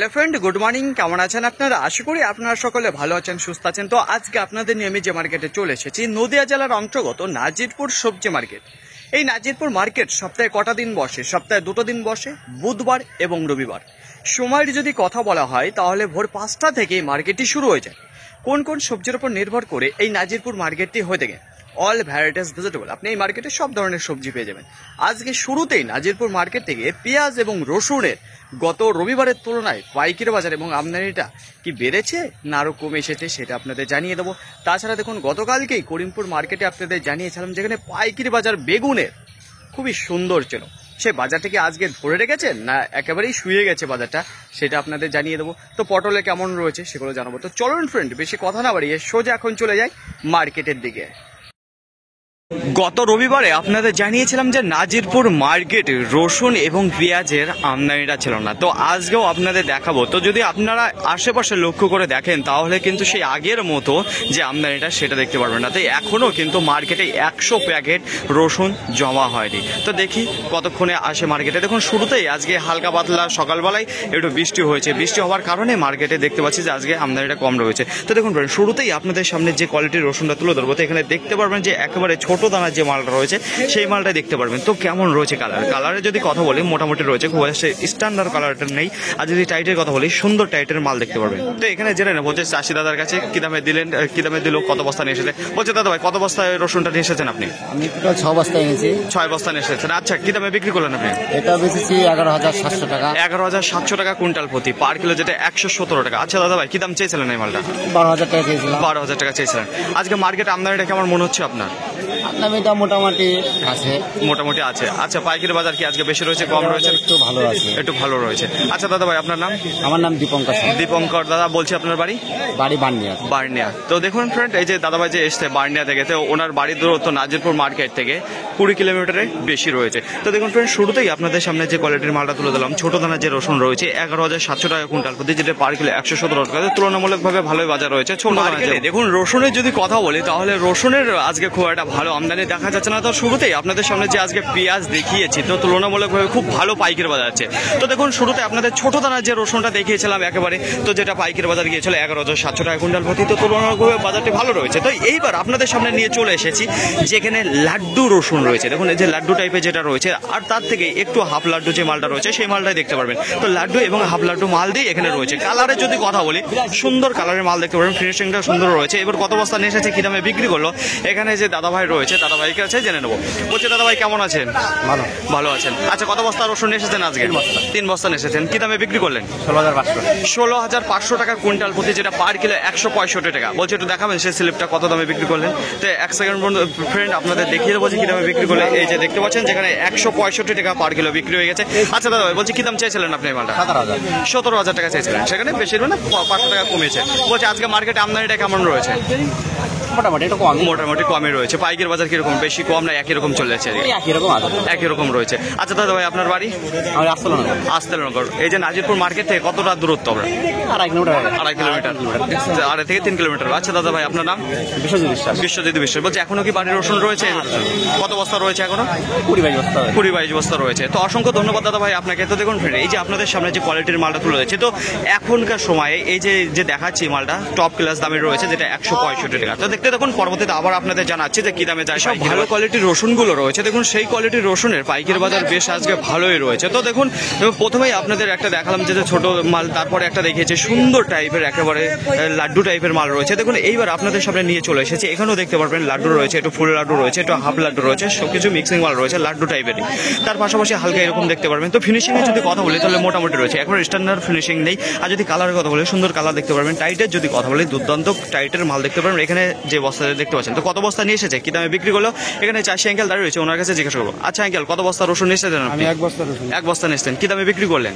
Hello friend, good morning. কেমন আছেন আপনারা? আশা করি আপনারা সকলে ভালো আছেন, সুস্থ আছেন। তো আজকে আপনাদের নিয়ে আমি যে মার্কেটে চলে এসেছি, নদিয়া জেলার অন্তর্গত নাজিরপুর সবজি মার্কেট। এই নাজিরপুর মার্কেট সপ্তাহে কটা দিন বসে? সপ্তাহে 2টো দিন বসে, বুধবার এবং রবিবার। সময়ের যদি কথা বলা হয় তাহলে ভোর 5টা থেকে মার্কেটটি শুরু হয়ে যায়। কোন কোন সবজির উপর নির্ভর করে এই নাজিরপুর মার্কেটটি হয়ে থাকে? অল ভ্যারাইটিস ভেজিটেবল, আপনি এই মার্কেটে সব ধরনের সবজি পেয়ে যাবেন। আজকে শুরুতেই নাজিরপুর মার্কেট থেকে পেঁয়াজ এবং রসুনের গত রবিবারের তুলনায় পাইকারি বাজার এবং আমদানিটা কি বেড়েছে না আরও কমে এসেছে সেটা আপনাদের জানিয়ে দেবো। তাছাড়া দেখুন, গতকালকেই করিমপুর মার্কেটে আপনাদের জানিয়েছিলাম যেখানে পাইকারি বাজার বেগুনের খুবই সুন্দর ছিল। সে বাজারটা কি আজকে ধরে রেখেছেন না একেবারেই শুয়ে গেছে বাজারটা, সেটা আপনাদের জানিয়ে দেবো। তো পটলে কেমন রয়েছে সেগুলো জানাবো। তো চলুন ফ্রেন্ড, বেশি কথা না বাড়িয়ে সোজা এখন চলে যাই মার্কেটের দিকে। গত রবিবারে আপনাদের জানিয়েছিলাম যে নাজিরপুর মার্কেটে রসুন এবং পেঁয়াজের আমদানিটা ছিল না। তো আজকেও আপনাদের দেখাবো। তো যদি আপনারা আশেপাশে লক্ষ্য করে দেখেন তাহলে কিন্তু সেই আগের মতো যে আমদানিটা সেটা দেখতে পারবেন না। তাই এখনও কিন্তু মার্কেটে 100 প্যাকেট রসুন জমা হয়নি। তো দেখি কতক্ষণে আসে মার্কেটে। দেখুন, শুরুতেই আজকে হালকা পাতলা সকালবেলায় একটু বৃষ্টি হয়েছে। বৃষ্টি হওয়ার কারণে মার্কেটে দেখতে পাচ্ছি যে আজকে আমদানিটা কম রয়েছে। তো দেখুন, শুরুতেই আপনাদের সামনে যে কোয়ালিটির রসুনটা তুলে ধরবো, তো এখানে দেখতে পারবেন যে একেবারে ছোট দানার যে মালটা রয়েছে সেই মালটা দেখতে পারবেন। তো কেমন রয়েছে কালারের যদি কথা বলি, মোটামুটি রয়েছে, খুব স্ট্যান্ডার্ড কালারটা নেই। আর যদি টাইটের কথা বলি, সুন্দর টাইটের মাল দেখতে পারবেন। তো এখানে জেনে নেবো যে চাষি দাদার কাছে কি দামে দিলেন, কি দামে দিল, কত বস্তা নিয়ে এসেছে। বলছে দাদা ভাই, কত বস্তায় রসুনটা নিয়ে এসেছেন আপনি? আমি টোটাল 6 বস্তা এনেছি। 6 বস্তা নিয়ে এসেছেন। আচ্ছা, কি দামে বিক্রি করলেন আপনি? এটা বেচেছি 11,700 টাকা। 11,700 টাকা কুইন্টাল প্রতি, পার কিলো যেটা 117 টাকা। আচ্ছা দাদা ভাই, কি দাম চেয়েছিলেন এই মালটা? 12,000 টাকা চেয়েছিলাম। 12,000 টাকা চেয়েছিলেন। আজকে মার্কেট আমদানিটা কেমন মনে হচ্ছে আপনার? আমদানিটা মোটামুটি আছে। মোটামুটি আছে। আচ্ছা, পাইকারি বাজার কি আজকে বেশি রয়েছে, কম রয়েছে? একটু ভালো আছে। একটু ভালো রয়েছে। আচ্ছা দাদা ভাই, আপনার নাম? আমার নাম দীপঙ্কর। দীপঙ্কর দাদা, বলছি আপনার বাড়ি? বাড়ি বার্নিয়া। বার্নিয়া। তো দেখুন ফ্রেন্ড, এই যে দাদাভাই যে এসছে বার্নিয়া থেকে, তো ওনার বাড়ির দূরত্ব নাজিরপুর মার্কেট থেকে 20 কিলোমিটারের বেশি রয়েছে। তো দেখুন ফ্রেন্ড, শুরুতেই আপনাদের সামনে যে কোয়ালিটির মালটা তুলে দিলাম, ছোট দানার যে রসুন রয়েছে 11,700 টাকা কুইন্টাল প্রতি, যেটা পার কিলো 117 টাকা, তুলনামূলকভাবে ভালোই বাজার রয়েছে ছোট দানার। দেখুন, রসুনের যদি কথা বলি তাহলে রসুনের আজকে খুব একটা ভালো আমদানি দেখা যাচ্ছে না। তো শুরুতেই আপনাদের সামনে যে আজকে পেঁয়াজ দেখিয়েছি, তো তুলনামূলকভাবে খুব ভালো পাইকারি বাজার আছে। তো দেখুন, শুরুতে আপনাদের ছোট দানার যে রসুনটা দেখিয়েছিলাম একেবারে, তো যেটা পাইকারি বাজার গিয়েছিল 11,700 টাকা কুইন্টাল প্রতি, তো তুলনামূলকভাবে বাজারটি ভালো রয়েছে। তো এইবার আপনাদের সামনে নিয়ে চলে এসেছি যেখানে লাড্ডু রসুন রয়েছে। দেখুন, এই যে লাড্ডু টাইপের যেটা রয়েছে, আর তার থেকে একটু হাফ লাড্ডু যে মালটা রয়েছে সেই মালটাই দেখতে পারবেন। তো লাড্ডু এবং হাফ লাড্ডু মাল দিয়ে এখানে রয়েছে। কালারের যদি কথা বলি, সুন্দর কালারের মাল দেখতে পারবেন, ফিনিশিংটা সুন্দর রয়েছে। এবার কত বস্তা নিয়ে এসেছে, কি দামে বিক্রি করলো, এখানে যে দাদাভাই রয়েছে দাদাভাইকে কাছে জেনে নেবো। বলছে দাদাভাই, কেমন আছেন? ভালো। ভালো আছেন। আচ্ছা, কত বস্তা রসুন নিয়ে এসেছেন আজকে? 3 বস্তা নিয়ে এসেছেন। কি দামে বিক্রি করলেন? 16,500 টাকা কুইন্টাল প্রতি, যেটা পার কিলো 165 টাকা। বলছে একটু দেখাবেন সেই স্লিপটা কত দামে বিক্রি করলেন? তো 1 সেকেন্ড ফ্রেন্ড আপনাদের দেখিয়ে দেবো যে কি দামে বিক্রি করলে। এই যে দেখতে পাচ্ছেন যেখানে 165 টাকা পার কিলো বিক্রি হয়ে গেছে। আচ্ছা দাদা ভাই, বলছি কি দাম চেয়েছিলেন আপনি এই মালটা? 17,000 টাকা চেয়েছিলেন, সেখানে বেশি না 500 টাকা কমেছে। বলছে আজকে মার্কেটে আমদানিটা কেমন রয়েছে? মোটামুটি একটু কম। মোটামুটি কমই রয়েছে। পাইকারি বাজার কিরকম, বেশি কম না একই রকম চলে যাচ্ছে? একই রকম রয়েছে। আচ্ছা দাদা ভাই, আপনার বাড়ি? আস্তেলনগর। এই যে নাজিরপুর মার্কেট থেকে কতটা দূরত্ব? আমরা 2.5 কিলোমিটার, 2.5 থেকে 3 কিলোমিটার। আচ্ছা দাদা ভাই, আপনার নাম? বিশ্বজিৎ বিশ্বাস। বলছে এখনো কি বাড়ির রসুন রয়েছে? কত বস্তা রয়েছে এখনো? 20-22 বস্তা রয়েছে। তো অসংখ্য ধন্যবাদ দাদা ভাই আপনাকে। তো দেখুন ফ্রেন্ড, এই যে আপনাদের সামনে যে কোয়ালিটির মালটা তুলে দিচ্ছে, তো এখনকার সময়ে এই যে দেখাচ্ছি মালটা টপ ক্লাস দামের রয়েছে, যেটা 165 টাকা। তো দেখতে দেখুন, পরবর্তীতে আবার আপনাদের জানাচ্ছি যে কি দামে যায়। সব ভালো কোয়ালিটির রসুনগুলো রয়েছে। দেখুন, সেই কোয়ালিটির রসুনের পাইকারি বাজার বেশ আজকে ভালোই রয়েছে। তো দেখুন, প্রথমেই আপনাদের একটা দেখালাম যে ছোট মাল, তারপরে একটা দেখিয়েছে সুন্দর টাইপের একেবারে লাড্ডু টাইপের মাল রয়েছে। দেখুন, এইবার আপনাদের সামনে নিয়ে চলে এসেছে। এখানেও দেখতে পারবেন লাড্ডু রয়েছে, একটু ফুল লাড্ডু রয়েছে, একটু হাফ লাড্ডু রয়েছে, সবকিছু মিক্সিং মাল রয়েছে লাড্ডু টাইপেরই। তার পাশাপাশি হালকা এরকম দেখতে পারবেন। তো ফিনিশিং এর যদি কথা বলি তাহলে মোটামুটি রয়েছে, এখন স্ট্যান্ডার্ড ফিনিশিং নেই। আর যদি কালারের কথা বলি, সুন্দর কালার দেখতে পারবেন। টাইটের যদি কথা বলি, দুর্দান্ত টাইটের মাল দেখতে পারবেন। এখানে যে বস্তা দেখতে পাচ্ছেন, তো কত বস্তা নিয়ে এসেছে, কি দামে বিক্রি করলো, এখানে চাষি আঙ্কেল দাঁড়িয়ে রয়েছে, ওনার কাছে জিজ্ঞাসা করবো। আচ্ছা আঙ্কেল, কত বস্তা রসুন নিয়ে এসেছেন আপনি? 1 বস্তা নিয়ে এসেছেন। কি দামে বিক্রি করলেন?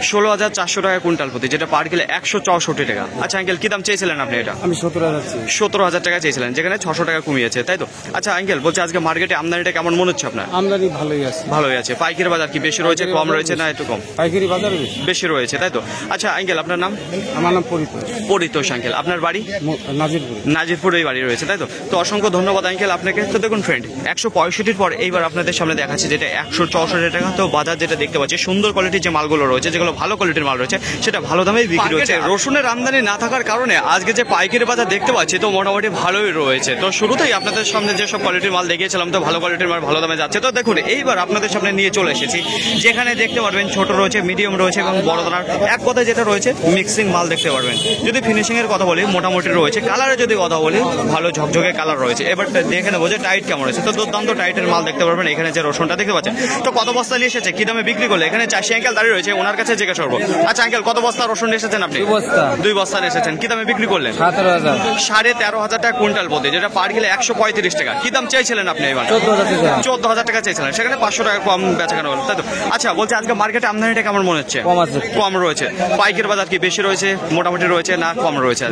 16,400 টাকা কুইন্টাল প্রতি, যেটা পার কিলো 164 টাকা। আচ্ছা আঙ্কেল, কি দাম চেয়েছিলেন আপনি? এটা আমি 17,000 টাকা চেয়েছিলেন, যেখানে 600 টাকা কমিয়েছে, তাই তো? আচ্ছা আঙ্কেল, বলছে আজকে মার্কেটে আমদানিটা কেমন মনে হচ্ছে আপনার? আমদানি ভালোই আছে। ভালোই আছে। পাইকারি বাজার কি বেশি রয়েছে, কম রয়েছে, না একটু কম? পাইকারি বাজার বেশি রয়েছে, তাই তো? আচ্ছা আঙ্কেল, আপনার নাম? আমার নাম পরিতোষ আঙ্কেল। আপনার বাড়ি? নাজিরপুর। নাজিরপুরেই বাড়ি রয়েছে, তাই তো? তো অসংখ্য ধন্যবাদ আঙ্কেল আপনাকে। তো দেখুন ফ্রেন্ড, 165 পর এইবার আপনাদের সামনে দেখাচ্ছি যেটা 164 টাকা। তো বাজার যেটা দেখতে পাচ্ছি, সুন্দর কোয়ালিটির যে মালগুলো রয়েছে, যেগুলো ভালো কোয়ালিটির মাল রয়েছে, সেটা ভালো দামেই বিক্রি হচ্ছে। রসুনের আমদানি না থাকার কারণে আজকে যে পাইকারি বাজার দেখতে পাচ্ছি, তো মোটামুটি ভালোই রয়েছে। তো শুরুতেই আপনাদের সামনে যেসব কোয়ালিটির মাল দেখিয়েছিলাম, তো ভালো কোয়ালিটির মাল ভালো দামে যাচ্ছে। তো দেখুন এইবার আপনাদের সামনে নিয়ে চলে এসেছি, যেখানে দেখতে পারবেন ছোট রয়েছে, মিডিয়াম রয়েছে এবং বড় দানার এক কথায় যেটা রয়েছে মিক্সিং মাল দেখতে পারবেন। যদি ফিনিশিং এর কথা বলি, মোটামুটি রয়েছে। কালারে যদি কথা বলি, ভালো ঝকঝকে কালার রয়েছে। এবার দেখে নেবো যে টাইট কেমন রয়েছে। তো দুর্দান্ত টাইটের মাল দেখতে পারবেন। এখানে যে রসুনটা দেখতে পাচ্ছেন, তো কত বস্তা নিয়ে এসেছে, কি দামে বিক্রি করলে, এখানে চাষি আঙ্কেল দাঁড়িয়ে রয়েছে, ওনার কাছে জিজ্ঞাসা করবো। আচ্ছা আঙ্কেল, কত বস্তা রসুন নিয়ে এসেছেন আপনি? 2 বস্তা নিয়ে এসেছেন। কি দামে বিক্রি করলেন? 13,500 টাকা কুইন্টাল প্রতি, যেটা পার কিলো 135 টাকা। কি দাম চাইছিলেন আপনি? এবার 14,000 টাকা চাইছিলেন, সেখানে 500 টাকা কম বেচা কেনা হলো, তাই তো? আচ্ছা, বলছি আজকে মার্কেটে আমদানিটা কেমন মনে হচ্ছে? কম রয়েছে। পাইকারি বাজার কি বেশি রয়েছে, মোটামুটি রয়েছে, না কম রয়েছে?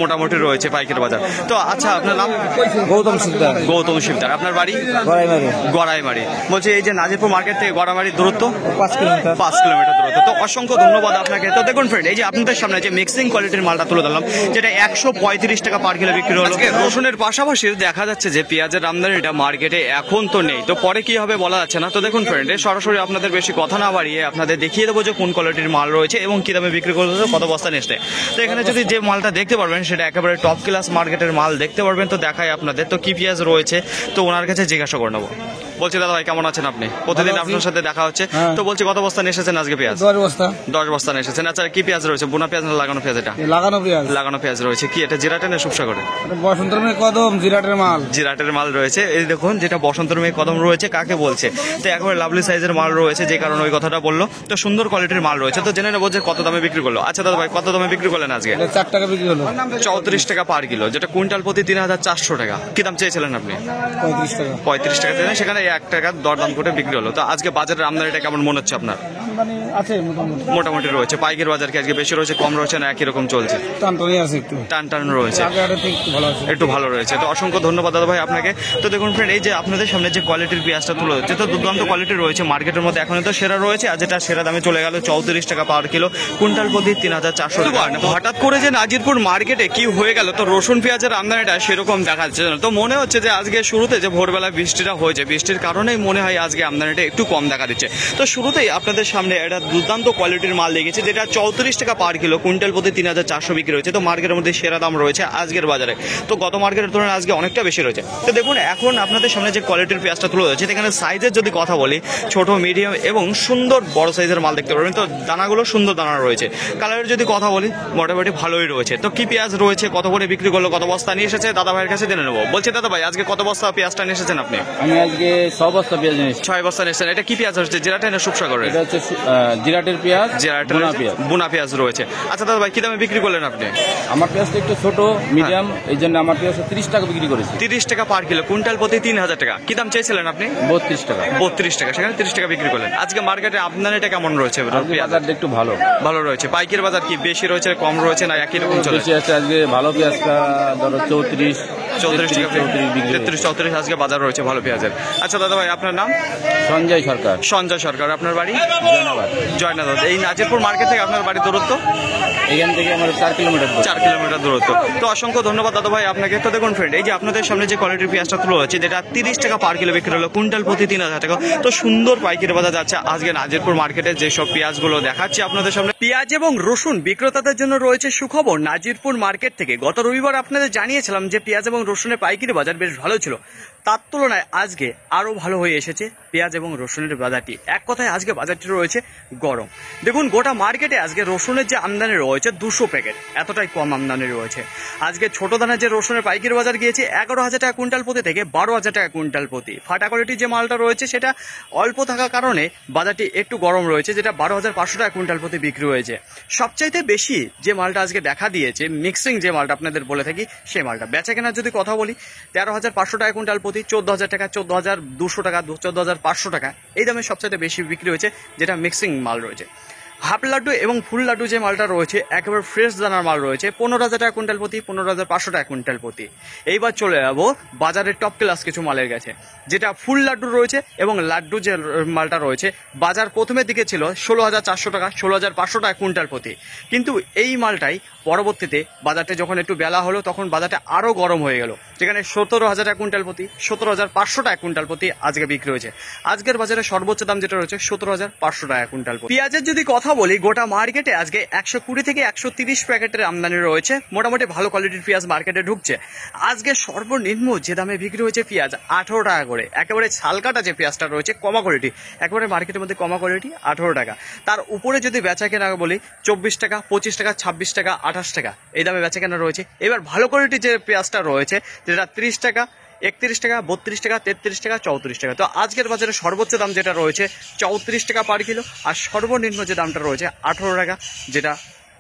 মোটামুটি রয়েছে পাইকারি বাজার। তো আচ্ছা, আপনার নাম? গৌতম শিকদার। আপনার বাড়ি? গড়াইমারি। বলছি এই যে নাজিরপুর মার্কেট থেকে গড়াইমারির দূরত্ব 5 কিলোমিটার দূরত্ব। তো অসংখ্য ধন্যবাদ আপনাকে। তো দেখুন ফ্রেন্ড, এই যে আপনাদের সামনে যে মিক্সিং কোয়ালিটির মালটা তুলে ধরলাম, যেটা 135 টাকা পার কিলো বিক্রি হলো। রসুনের পাশাপাশি দেখা যাচ্ছে যে পেঁয়াজের আমদানিটা মার্কেটে এখন তো নেই, তো পরে কি হবে বলা যাচ্ছে না। তো দেখুন ফ্রেন্ড, সরাসরি আপনাদের বেশি কথা না বাড়িয়ে আপনাদের দেখিয়ে দেবো যে কোন কোয়ালিটির মাল রয়েছে এবং কি দামে বিক্রি করতে, কত বস্তা নেসতে। তো এখানে যদি যে মালটা দেখতে পারবেন, সেটা একেবারে টপ ক্লাস মার্কেটের মাল দেখতে পারবেন। তো দেখাই আপনাদের। তো কি পেঁয়াজ রয়েছে, তো ওনার কাছে জিজ্ঞাসা করে নেবো। বলছি দাদা ভাই, কেমন আছেন আপনি? প্রতিদিন আপনার সাথে দেখা হচ্ছে। তো বলছি কত বস্তা নিয়ে এসেছেন আজকে পেঁয়াজ? 10 বস্তা নিয়ে এসেছেন। আচ্ছা, কি পেঁয়াজ রয়েছে, বোনা পেঁয়াজ না লাগানো পেঁয়াজ? এটা লাগানো পেঁয়াজ রয়েছে। কি এটা জিরাটে না সুপসা করে? জিরাটের মাল রয়েছে। এই দেখুন, যেটা বসন্তর মেয়ে কদম রয়েছে, কাকে বলছে? তো একেবারে লাভলি সাইজের মাল রয়েছে, যে কারণে ওই কথাটা বললো। তো সুন্দর কোয়ালিটির মাল রয়েছে। তো জেনে নেবো যে কত দামে বিক্রি করলো। আচ্ছা দাদা ভাই, কত দামে বিক্রি করলেন আজকে? 4 টাকা বিক্রি হলো। 34 টাকা পার কিলো, যেটা কুইন্টাল প্রতি 3,400 টাকা। কি দাম চেয়েছিলেন আপনি? 35 টাকা চেয়েছেন, সেখানে 1 টাকা দরদাম করে বিক্রি হলো। তো আজকে বাজারের আমদানিটা কেমন মনে হচ্ছে আপনার? মোটামুটি রয়েছে। পাইকারি বাজার কি আজকে বেশি রয়েছে, কম রয়েছে, না একই রকম চলছে? টান টান রয়েছে, একটু ভালো রয়েছে। তো অসংখ্য ধন্যবাদ দাদা ভাই আপনাকে। তো দেখুন ফ্রেন্ড, এই যে আপনাদের সামনে যে কোয়ালিটির পেঁয়াজটা তুলে হচ্ছে, তো দুর্দান্ত কোয়ালিটি রয়েছে মার্কেটের মধ্যে। এখন তো সেরা রয়েছে, আর যেটা সেরা দামে চলে গেল 34 টাকা পার কিলো, কুইন্টাল প্রতি 3,400 টাকা। হঠাৎ করে যে নাজিরপুর মার্কেটে কি হয়ে গেল, তো রসুন পেঁয়াজের আমদানিটা সেরকম দেখা যাচ্ছে না। তো মনে হচ্ছে যে আজকে শুরুতে যে ভোরবেলা বৃষ্টিটা হয়েছে, বৃষ্টির কারণেই মনে হয় আজকে আমদানিটা একটু কম দেখা দিচ্ছে। তো শুরুতেই আপনাদের সামনে একটা দুর্দান্ত কোয়ালিটির মাল দেখেছে, যেটা 34 টাকা পার কিলো, কুইন্টাল প্রতি 3,400 বিক্রি হয়েছে। তো মার্কেটের মধ্যে সেরা দাম রয়েছে আজকের বাজারে। তো গত মার্কেটের তুলনায় আজকে অনেকটা বেশি রয়েছে। তো দেখুন, এখন আপনাদের সামনে যে কোয়ালিটির পেঁয়াজটা তুলে ধরেছে, এখানে সাইজের যদি কথা বলি, ছোট, মিডিয়াম এবং সুন্দর বড় সাইজের মাল দেখতে পারবেন। তো দানাগুলো সুন্দর দানা রয়েছে। কালারের যদি কথা বলি, মোটামুটি ভালোই রয়েছে। তো কি পেঁয়াজ রয়েছে, কত করে বিক্রি করলো, কত বস্তা নিয়ে এসেছে, দাদা ভাইয়ের কাছে জেনে নেবো। বলছে দাদা ভাই, আজকে কত বস্তা পেঁয়াজটা নিয়ে এসেছেন আপনি? আমি আজকে 6 বস্তা পেঁয়াজ নিয়েছি। 6 বস্তা নিয়ে এসেছেন। এটা কি পেঁয়াজ হচ্ছে, জিরাটে না সুপসাগরের? এটা হচ্ছে জিরাটের পেঁয়াজ, বুনা পেঁয়াজ রয়েছে। আচ্ছা দাদা ভাই, কি দামে বিক্রি করলেন আপনি? আমার পেঁয়াজটা একটু ছোট মিডিয়াম, এই জন্য আমার পেঁয়াজটা 30 টাকা বিক্রি করেছি। 30 টাকা পার কিলো, কুইন্টাল প্রতি 3,000 টাকা। কি দাম চেয়েছিলেন আপনি? 32 টাকা। 32 টাকা, সেখানে 30 টাকা বিক্রি করলেন। আজকে মার্কেটে আমদানিটা কেমন রয়েছে? বাজারটা একটু ভালো রয়েছে। পাইকারি বাজার কি বেশি রয়েছে, কম রয়েছে, না একই রকম চলে? বেশি আছে আজকে। ভালো পেঁয়াজটা ধরো 34 টাকা, 33-34 আজকে বাজার রয়েছে ভালো পেঁয়াজের। আচ্ছা দাদা ভাই, আপনার নাম? সঞ্জয় সরকার। সঞ্জয় সরকার। আপনার বাড়ি? জয়নাবাদ। এই নাজিরপুর মার্কেট থেকে আপনার বাড়ির দূরত্ব? এখান থেকে আমার 4 কিলোমিটার। 4 কিলোমিটার দূরত্ব। তো অসংখ্য ধন্যবাদ দাদা ভাই আপনাকে। তো দেখুন ফ্রেন্ড, এই যে আপনাদের সামনে যে কোয়ালিটির পেঁয়াজটা তুলে হচ্ছে, যেটা 30 টাকা পার কিলো বিক্রি হলো, কুইন্টাল প্রতি 3,000 টাকা। তো সুন্দর পাইকারি বাজার যাচ্ছে আজকে নাজিরপুর মার্কেটে। যেসব পেঁয়াজগুলো দেখাচ্ছি আপনাদের সামনে, পেঁয়াজ এবং রসুন বিক্রেতাদের জন্য রয়েছে সুখবর নাজিরপুর মার্কেট থেকে। গত রবিবার আপনাদের জানিয়েছিলাম যে পেঁয়াজ এবং রসুনের পাইকারি বাজার বেশ ভালো ছিল। তার তুলনায় আজকে আরো ভালো হয়ে এসেছে পেঁয়াজ এবং রসুনের বাজারটি। এক কথায় আজকে বাজারটি রয়েছে গরম। দেখুন, গোটা মার্কেটে আজকে রসুনের যে আমদানি রয়েছে 200 প্যাকেট, এতটাই কম আমদানি রয়েছে। আজকে ছোট দানার যে রসুনের পাইকারি বাজার গিয়েছে 11,000 টাকা কুইন্টাল প্রতি থেকে 12,000 টাকা কুইন্টাল প্রতি। ফাটা কোয়ালিটির যে মালটা রয়েছে, সেটা অল্প থাকার কারণে বাজারটি একটু গরম রয়েছে, যেটা 12,500 টাকা কুইন্টাল প্রতি বিক্রি হয়েছে। সবচাইতে বেশি যে মালটা আজকে দেখা দিয়েছে, মিক্সিং যে মালটা আপনাদের বলে থাকি, সেই মালটা বেচা কেনার যদি কথা বলি, 13,500 টাকা কুইন্টাল প্রতি, 14,000 টাকা, 14,200 টাকা, 14,500 টাকা, এই দামে সবচাইতে বেশি বিক্রি হয়েছে, যেটা মিক্সিং মাল রয়েছে। হাফ লাড্ডু এবং ফুল লাড্ডু যে মালটা রয়েছে একেবারে ফ্রেশ দানার মাল রয়েছে 15,000 টাকা কুইন্টাল প্রতি, 15,500 টাকা কুইন্টাল প্রতি। এইবার চলে যাবো বাজারের টপ ক্লাস কিছু মালের কাছে, যেটা ফুল লাড্ডু রয়েছে এবং লাড্ডু যে মালটা রয়েছে বাজার প্রথমের দিকে ছিল 16,400 টাকা, 16,500 টাকা কুইন্টাল প্রতি। কিন্তু এই মালটাই পরবর্তীতে বাজারটা যখন একটু বেলা হলো তখন বাজারটা আরও গরম হয়ে গেল, যেখানে 17,000 টাকা কুইন্টাল প্রতি, 17,500 টাকা কুইন্টাল প্রতি আজকে বিক্রি হয়েছে। আজকের বাজারে সর্বোচ্চ দাম যেটা রয়েছে 17,500 টাকা কুইন্টাল প্রতি। পেঁয়াজের যদি কথা বলি, গোটা মার্কেটে আজকে 120 থেকে 130 প্যাকেটের আমদানি রয়েছে, মোটামুটি ভালো কোয়ালিটির পেঁয়াজ মার্কেটে ঢুকছে। আজকে সর্বনিম্ন যে দামে বিক্রি হয়েছে পেঁয়াজ 18 টাকা করে, একেবারে ছালকাটা যে পেঁয়াজটা রয়েছে কমা কোয়ালিটি, একেবারে মার্কেটের মধ্যে কমা কোয়ালিটি 18 টাকা। তার উপরে যদি বেচা কেনা বলি 24 টাকা, 25 টাকা, 26 টাকা, 28 টাকা এই দামে বেচা কেনা রয়েছে। এবার ভালো কোয়ালিটি যে পেঁয়াজটা রয়েছে যেটা 30 টাকা, 31 টাকা, 32 টাকা, 33 টাকা, 34 টাকা। তো আজকের বাজারে সর্বোচ্চ দাম যেটা রয়েছে 34 টাকা পার কিলো, আর সর্বনিম্ন যে দামটা রয়েছে 18 টাকা, যেটা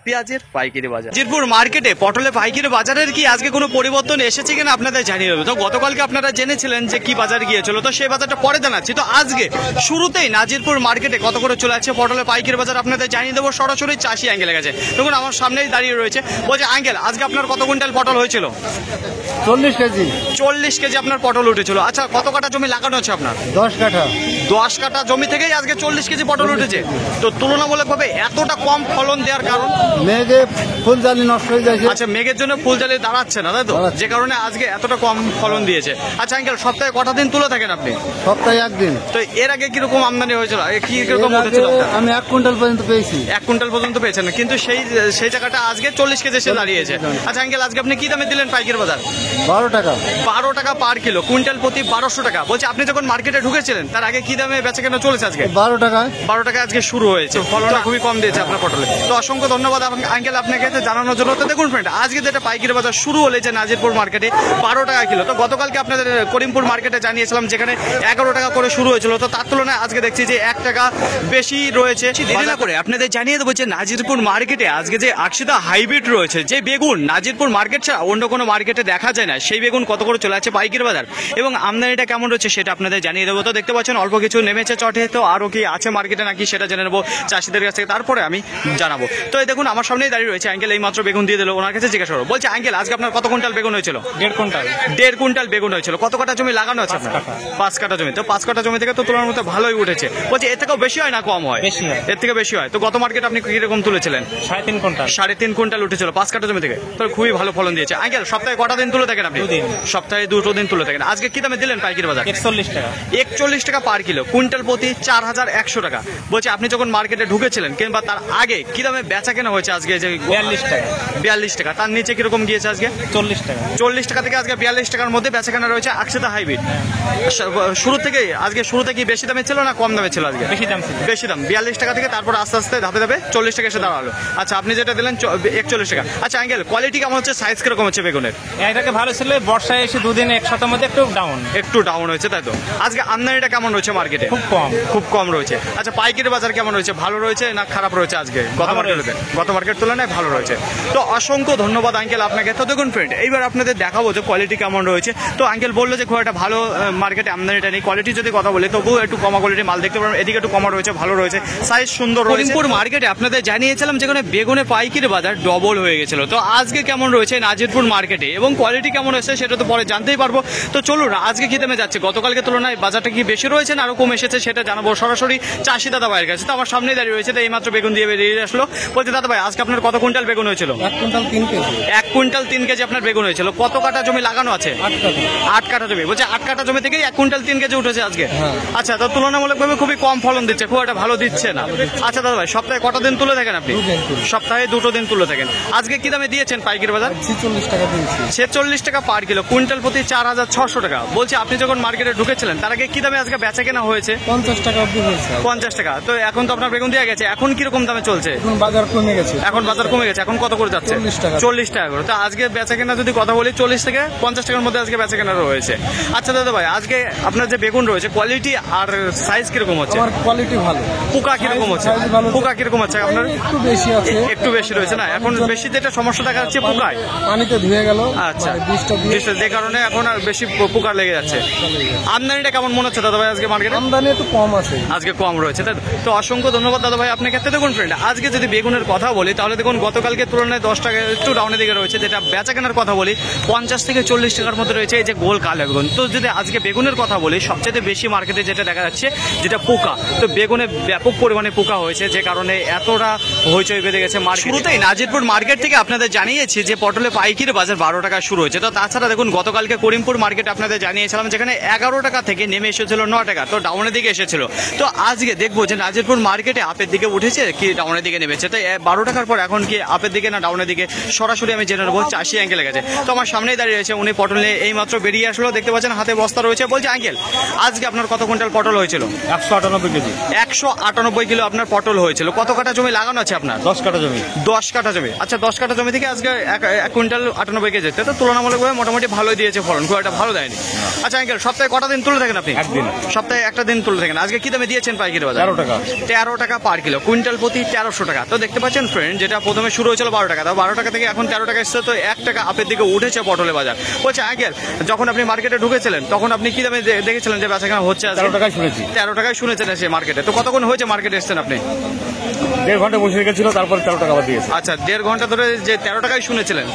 পেঁয়াজের পাইকারি বাজার। নাজিরপুর মার্কেটে পটলের পাইকারি বাজারের কি আজকে কোনো পরিবর্তন এসেছে কিনা আপনাদের জানিয়ে দেবো। তো গতকালকে আপনারা জেনেছিলেন যে কি বাজার গিয়েছিল, তো সেই বাজারটা পরে জানাচ্ছি। তো আজকে শুরুতেই নাজিরপুর মার্কেটে কত করে চলে যাচ্ছে পটলের পাইকারি বাজার আপনাদের জানিয়ে দেবো সরাসরি চাষি আঙ্কেলের কাছে। দেখুন আমার সামনেই দাঁড়িয়ে রয়েছে, বলছে আঙ্কেল আজকে আপনার কত কুইন্টাল পটল হয়েছিল? 40 কেজি। 40 কেজি আপনার পটল উঠেছিল। আচ্ছা, কত কাটা জমি লাগানো আছে আপনার? 10 কাঠা। 10 কাটা জমি থেকেই আজকে 40 কেজি পটল উঠেছে। তো তুলনামূলকভাবে এতটা কম ফলন দেওয়ার কারণ? মেঘে ফুল জালি নষ্ট হয়ে যাচ্ছে। আচ্ছা, মেঘের জন্য ফুল জালি দাঁড়াচ্ছে না, তাই তো? দাঁড়াচ্ছে। যে কারণে আজকে এতটা কম ফলন দিয়েছে। আচ্ছা আঙ্কেল, সপ্তাহে কটা দিন তুলে থাকেন আপনি? সপ্তাহে একদিন। তো এর আগে কিরকম আমদানি হয়েছিল, কিরকম এর আগে উঠেছিল আপনার? আমি 1 কুইন্টাল পর্যন্ত পেয়েছি। 1 কুইন্টাল পর্যন্ত পেয়েছেন, কিন্তু সেই জায়গাটা আজকে 40 কেজি এসে দাঁড়িয়েছে। আচ্ছা আঙ্কেল, আজকে আপনি কি দামে দিলেন পাইকারি বাজার? 12 টাকা। 12 টাকা পার কিলো, কুইন্টাল প্রতি 1200 টাকা। বলছি আপনি যখন মার্কেটে ঢুকেছিলেন তার আগে কি দামে বেচা কেনা চলেছে আজকে? 12 টাকা। 12 টাকা আজকে শুরু হয়েছে, ফলনটা খুবই কম দিয়েছে আপনার পটলে। তো অসংখ্য ধন্যবাদ আঙ্কেল আপনাকে জানানোর জন্য। তো দেখুন ফ্রেন্ড, আজকে যেটা পাইকারি বাজার শুরু হলে যে নাজিরপুর মার্কেটে 12 টাকা কিলো। তো গতকালকে আপনাদের করিমপুর মার্কেটে জানিয়েছিলাম যেখানে 11 টাকা করে শুরু হয়েছিল। তো তার তুলনায় আজকে দেখছি যে 1 টাকা বেশি রয়েছে। দেরি না করে আপনাদের জানিয়ে দেবো যে নাজিরপুর মার্কেটে আজকে যে আকশিদা হাইব্রিড রয়েছে, যে বেগুন নাজিরপুর মার্কেট ছাড়া অন্য কোনো মার্কেটে দেখা যায় না, সেই বেগুন কত করে চলে আছে পাইকারি বাজার এবং আমদানিটা কেমন রয়েছে সেটা আপনাদের জানিয়ে দেবো। তো দেখতে পাচ্ছেন অল্প কিছু নেমেছে চটে, তো আরও কি আছে মার্কেটে নাকি সেটা জেনে নেবো চাষিদের কাছ থেকে, তারপরে আমি জানাবো। তো এই দেখুন আমার সামনেই দাঁড়িয়ে রয়েছে আঙ্কেল, এই মাত্র বেগুন দিয়ে দিল। ওনার কাছে জিজ্ঞাসা করবো, বলছে আঙ্কেল আজকে আপনার কত কুইন্টাল বেগুন হয়েছিল? 1.5 কুইন্টাল। 1.5 কুইন্টাল বেগুন হয়েছিল। কত কাটা জমি লাগানো আছে আপনার? 5 কাটা জমি। তো 5 কাটা জমি থেকে তো তুলনার মতো ভালোই উঠেছে। বলছে এর থেকেও বেশি হয় না কম হয়? বেশি হয়। এর থেকে বেশি হয়। তো গত মার্কেট আপনি কিরকম তুলেছিলেন? 3.5 কুইন্টাল। 3.5 কুইন্টাল উঠেছিল 5 কাটা জমি থেকে। তো খুবই ভালো ফলন দিয়েছে। আঙ্কেল সপ্তাহে কটা দিন তুলে থাকেন আপনি? 2 দিন। সপ্তাহে 2 দিন তুলে থাকেন। আজকে কি দামে দিলেন পাইকারি বাজার? 41 টাকা। 41 টাকা পার কিলো, কুইন্টাল প্রতি 4100 টাকা। বলছে আপনি যখন মার্কেটে ঢুকেছিলেন কিংবা তার আগে কি দামে বেচা কেনা হয়েছে আজকে? যে 42 টাকা। 42 টাকা। তার নিচে কিরকম গিয়েছে আজকে? 40 টাকা। 40 টাকা থেকে আজকে 42 টাকার মধ্যে বেচা কেনা রয়েছে আকশিদা হাইব্রিড। শুরু থেকে আজকে শুরুতে কি বেশি দামে ছিল না কম দামে ছিল আজকে? বেশি দাম ছিল। বেশি দাম, 42 টাকা থেকে তারপর আস্তে আস্তে ধাপে ধাপে 40 টাকা এসে দাঁড়ালো। আচ্ছা, আপনি যেটা দিলেন 41 টাকা। আচ্ছা আঙ্কেল, কোয়ালিটি কেমন হচ্ছে, সাইজ কিরকম হচ্ছে বেগুনের? এটাকে ভালো ছিল, বর্ষায় এসে 2 দিন এক সপ্তাহের মধ্যে একটু ডাউন হয়েছে, তাই তো? আজকে আমদানিটা কেমন রয়েছে মার্কেটে? খুব কম রয়েছে। আচ্ছা, পাইকারি বাজার কেমন রয়েছে, ভালো রয়েছে না খারাপ রয়েছে আজকে? গত মার্কেট তুলনায় ভালো রয়েছে। তো অসংখ্য ধন্যবাদ আঙ্কেল আপনাকে। তো দেখুন ফ্রেন্ড, এইবার আপনাদের দেখাবো যে কোয়ালিটি কেমন রয়েছে। তো আঙ্কেল বললো যে খুব একটা ভালো মার্কেটে আমদানিটা নেই। কোয়ালিটি যদি কথা বলে তবুও একটু কমা কোয়ালিটির মাল দেখতে পারেন। এদিকে একটু কমা রয়েছে, ভালো রয়েছে, সাইজ সুন্দর রয়েছে। করিমপুর মার্কেটে আপনাদের জানিয়েছিলাম যেখানে বেগুনে পাইকারি বাজার ডবল হয়ে গেছিল। তো আজকে কেমন রয়েছে নাজিরপুর মার্কেটে এবং কোয়ালিটি কেমন এসেছে সেটা তো পরে জানতেই পারবো। তো চলুন, আজকে কি দামে যাচ্ছে, গতকালকে তুলনায় বাজারটা কি বেশি রয়েছে না আরো কম এসেছে সেটা জানাবো সরাসরি চাষি দাদা ভাইয়ের কাছে। তো আমার সামনেই দাঁড়িয়ে রয়েছে, তো এইমাত্র বেগুন দিয়ে বেরিয়ে আসলো। বলছে দাদা ভাই আজকে আপনার কত কুইন্টাল বেগুন হয়েছিল? 1 কুইন্টাল 3 কেজি। 1 কুইন্টাল 3 কেজি আপনার বেগুন হয়েছিল। কত কাটা জমি লাগানো আছে? 8 কাঠা। 8 কাঠা জমি। বলছে 8 কাঠা জমি থেকে 1 কুইন্টাল 3 কেজি উঠেছে আজকে। হ্যাঁ। আচ্ছা, তো তুলনামূলকভাবে খুবই কম ফলন দিচ্ছে, খুব একটা ভালো দিচ্ছে না। আচ্ছা দাদা ভাই, সপ্তাহে কটা দিন তুলে থাকেন আপনি? 2 দিন তুলি। সপ্তাহে 2 দিন তুলে থাকেন। আজকে কি দামে দিয়েছেন পাইকারি বাজার? 46 টাকা দিয়েছি। 46 টাকা পার কিলো, কুইন্টাল প্রতি 4600 টাকা। বলছি আপনি যখন মার্কেটে ঢুকেছিলেন তার আগে কি দামে আজকে বেচা কেনা হয়েছে? 50 টাকা অবধি হয়েছে। 50 টাকা। তো এখন তো আপনার বেগুন দেওয়া গেছে, এখন কিরকম দামে চলছে? এখন বাজার কমে গেছে। গেছে। এখন বাজার কমে গেছে, এখন কত করে যাচ্ছে? 40 টাকা। 40 টাকা করে। তো আজকে বেচা কেনা যদি কথা বলি 40 থেকে 50 টাকার মধ্যে আজকে বেচা কেনা রয়েছে। আচ্ছা দাদা ভাই, আজকে আপনার যে বেগুন রয়েছে কোয়ালিটি আর সাইজ কিরকম হচ্ছে? আমার কোয়ালিটি ভালো। পোকা কিরকম হচ্ছে? size ভালো। পোকা কিরকম হচ্ছে আপনার? একটু বেশি আছে। একটু বেশি রয়েছে না? এখন বেশি যেটা সমস্যা দেখা যাচ্ছে পোকায়। পানিতে ধুয়ে গেল। আচ্ছা, মানে বীজটা দিয়ে যে কারণে এখন আর বেশি পোকা লেগে যাচ্ছে। আমদানিটা কেমন মনে হচ্ছে দাদা ভাই আজকে মার্কেটে? আমদানি একটু কম আছে। আজকে কম রয়েছে, তাই তো? তো অসংখ্য ধন্যবাদ দাদা ভাই আপনাকে। দেখুন ফ্রেন্ড, আজকে যদি বেগুনের কথা বলি তাহলে দেখুন গতকালকে তুলনায় 10 টাকা একটু ডাউনের দিকে রয়েছে। যেটা বেচা কেনার কথা বলি 50 থেকে 40 টাকার মধ্যে রয়েছে এই যে গোল কালো বেগুন। তো যদি আজকে বেগুনের কথা বলি সবচেয়ে বেশি মার্কেটে যেটা দেখা যাচ্ছে যেটা পোকা, তো বেগুনে ব্যাপক পরিমাণে পোকা হয়েছে, যে কারণে এতটা হইচই বেঁধে গেছে মার্কেট। শুরুতেই নাজিরপুর মার্কেট থেকে আপনাদের জানিয়েছি যে পটলে পাইকারি বাজার 12 টাকা শুরু হয়েছে। তো তাছাড়া দেখুন গতকালকে করিমপুর মার্কেট আপনাদের জানিয়েছিলাম যেখানে 11 টাকা থেকে নেমে এসেছিল 9 টাকা, তো ডাউনের দিকে এসেছিল। তো আজকে দেখবো যে নাজিরপুর মার্কেটে আপের দিকে উঠেছে কি ডাউনের দিকে নেমেছে। তো 12 টাকার পর এখন কি আপের দিকে না ডাউনের দিকে সরাসরি আমি জেনে নেবো। চাষি অ্যাঙ্কেলে গেছে, তো আমার সামনেই দাঁড়িয়ে রয়েছে উনি। পটল নিয়ে এই মাত্র বেরিয়ে আসলো, দেখতে পাচ্ছেন হাতে বস্তা রয়েছে। বলছে আঙ্কেল আজকে আপনার কত কুইন্টাল পটল হয়েছিল? 198 কেজি। 198 কিলো আপনার পটল হয়েছিল। কত কাঠা জমি লাগানো আছে আপনার? 10 কাঠা জমি। 10 কাঠা জমি। আচ্ছা, 10 কাঠা জমি থেকে আজকে 1 কুইন্টাল 98 কেজি, তো তুলনামূলকভাবে মোটামুটি ভালোই দিয়েছে ফলন, খুব একটা ভালো দেয়নি। আচ্ছা আঙ্কেল, সপ্তাহে কটা দিন তুলে থাকেন আপনি? একদিন। সপ্তাহে একটা দিন তুলে থাকেন। আজকে কি দামে দিয়েছেন পাইকারি বাজার? 13 টাকা। 13 টাকা পার কিলো, কুইন্টাল প্রতি 1300 টাকা। তো দেখতে পাচ্ছেন ফ্রেন্ড, যেটা প্রথমে শুরু হয়েছিল 12 টাকা, তো 12 টাকা থেকে এখন 13 টাকা এসছে, তো 1 টাকা আপের দিকে উঠেছে পটলের বাজার। বলছে আঙ্কেল, যখন আপনি মার্কেটে ঢুকেছিলেন তখন আপনি কি দামে দেখেছিলেন যে বেচাকেনা হচ্ছে? 13 টাকায় শুনেছি। 13 টাকায় শুনেছেন এসে মার্কেটে। তো কতক্ষণ হয়েছে মার্কেটে এসছেন আপনি? 1.5 ঘন্টা বসে রেখেছিল, তারপর 13 টাকা আবার দিয়েছে। আচ্ছা, 1.5 ঘন্টা ধরে যে 13 টাকায় শুনেছিলেন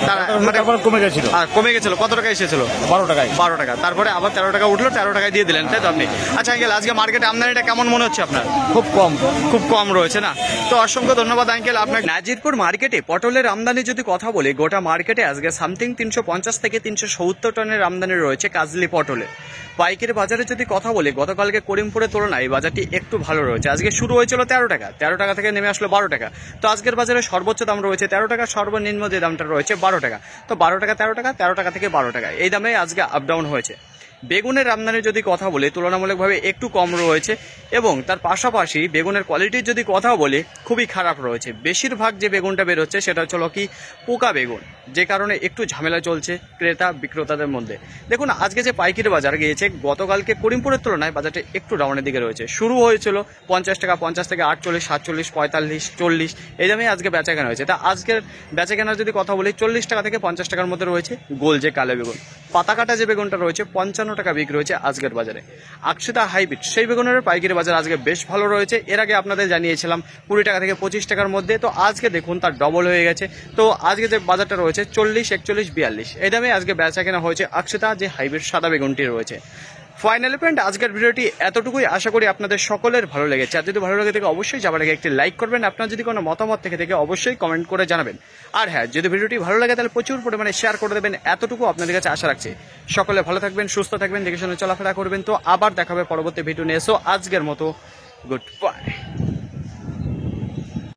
তারপর কমে গেছিল। আর কমে গেছিল, কত টাকা এসেছিল? 12 টাকায়। 12 টাকা, তারপরে আবার 13 টাকা উঠলো, 13 টাকায় দিয়ে দিলেন, তাই তো আপনি? আচ্ছা আঙ্কেল, আজকে মার্কেটে আমদানিটা কেমন মনে হচ্ছে আপনার? খুব কম। খুব কম রয়েছে না? তো অসংখ্য ধন্যবাদ আঙ্কেল আপনাকে। নাজিরপুর মার্কেটে পটলের আমদানি যদি কথা বলি, গোটা মার্কেটে আজকে সামথিং 350 থেকে 370 টনের আমদানি রয়েছে কাজলি পটলে। পাইকারি বাজারে যদি কথা বলি, গতকালকে করিমপুরের তুলনায় এই বাজারটি একটু ভালো রয়েছে। আজকে শুরু হয়েছিল 13 টাকা, 13 টাকা থেকে নেমে আসলো 12 টাকা। তো আজকের বাজারে সর্বোচ্চ দাম রয়েছে 13 টাকা, সর্বনিম্ন যে দামটা রয়েছে 12 টাকা। তো 12 টাকা 13 টাকা, 13 টাকা থেকে 12 টাকা, এই দামে আজকে আপ ডাউন হয়েছে। বেগুনের আমদানির যদি কথা বলি তুলনামূলকভাবে একটু কম রয়েছে, এবং তার পাশাপাশি বেগুনের কোয়ালিটির যদি কথা বলি খুবই খারাপ রয়েছে। বেশিরভাগ যে বেগুনটা বেরোচ্ছে সেটা হচ্ছে কি পোকা বেগুন, যে কারণে একটু ঝামেলা চলছে ক্রেতা বিক্রেতাদের মধ্যে। দেখুন আজকে যে পাইকারি বাজার গিয়েছে, গতকালকে করিমপুরের তুলনায় বাজারটা একটু ডাউনের দিকে রয়েছে। শুরু হয়েছিল 50 টাকা, 50 থেকে 48, 47, 45, 40, এই দামে আজকে বেচা কেনা হয়েছে। তা আজকের বেচা কেনার যদি কথা বলি 40 টাকা থেকে 50 টাকার মধ্যে রয়েছে গোল যে কালো বেগুন। পাতা কাটা যে বেগুনটা রয়েছে 55 টাকা বিক্রি রয়েছে আজকের বাজারে। আকশিতা হাইব্রিড সেই বেগুনের পাইকারি বাজার আজকে বেশ ভালো রয়েছে। এর আগে আপনাদের জানিয়েছিলাম 20 টাকা থেকে 25 টাকার মধ্যে, তো আজকে দেখুন তার ডবল হয়ে গেছে। তো আজকে যে বাজারটা রয়েছে 40, 41, 42, এই দামে আজকে বেচা কেনা হয়েছে আকশিতা যে হাইব্রিড সাদা বেগুনটি রয়েছে। ফাইনালি ফ্রেন্ড, আজকের ভিডিওটি এতটুকুই। আশা করি আপনাদের সকলের ভালো লেগেছে। আর যদি ভালো লেগে থাকে অবশ্যই যাবার আগে একটি লাইক করবেন। আপনার যদি কোনো মতামত থেকে অবশ্যই কমেন্ট করে জানাবেন। আর হ্যাঁ, যদি ভিডিওটি ভালো লাগে তাহলে প্রচুর পরিমাণে শেয়ার করে দেবেন, এতটুকু আপনাদের কাছে আশা রাখছি। সকলে ভালো থাকবেন, সুস্থ থাকবেন, দেখে শুনে চলাফেরা করবেন। তো আবার দেখা হবে পরবর্তী ভিডিও নিয়ে। সো আজকের মতো গুড বাই।